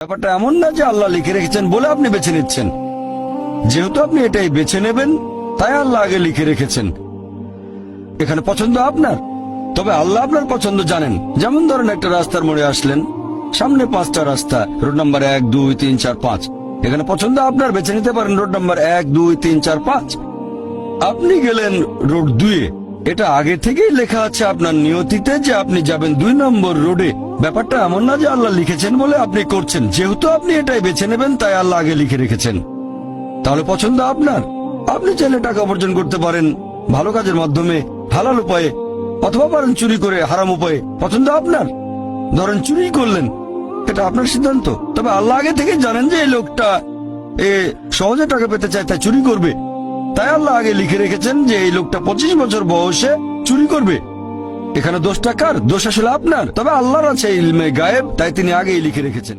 ব্যাপারটা এমন না যে আল্লাহ লিখে রেখেছেন বলে আপনি বেছে নিচ্ছেন। যেহেতু আপনি এটাই বেছে নেবেন তাই আল্লাহ আগে লিখে রেখেছেন। এখানে পছন্দ আপনার, তবে আল্লাহ আপনার পছন্দ জানেন। যেমন ধরেন একটা রাস্তার মোড়ে আসলেন, সামনে 5টা রাস্তা, রোড নাম্বার 1, 2, 3, 4, 5। এখানে পছন্দ আপনার, বেছে নিতে পারেন রোড নাম্বার 1, 2, 3, 4, 5। আপনি গেলেন রোড 2-এ। এটা আগে থেকেই লেখা আছে আপনার নিয়তিতে যে আপনি যাবেন 2 নম্বর রোডে। ব্যাপারটা এমন না যে আল্লাহ লিখেছেন বলে আপনি করছেন। যেহেতু আপনি এটাই বেছে নেবেন তাই আল্লাহ আগে লিখে রেখেছেন। তাহলে পছন্দ আপনার। আপনি চাইলে টাকা উপার্জন করতে পারেন ভালো কাজের মাধ্যমে, হালাল উপায়ে, অথবা পারেন চুরি করে হারাম উপায়ে। পছন্দ আপনার। ধরেন চুরি করলেন, এটা আপনার সিদ্ধান্ত। তবে আল্লাহ আগে থেকে জানেন যে এই লোকটা সহজে টাকা পেতে চায়, তাই চুরি করবে। তাই আল্লাহ আগে লিখে রেখেছেন যে এই লোকটা 25 বছর বয়সে চুরি করবে। এখানে দোষটা কার? দোষ আসলে আপনার। তবে আল্লাহর আছে ইলমে গায়েব, তাই তিনি আগেই লিখে রেখেছেন।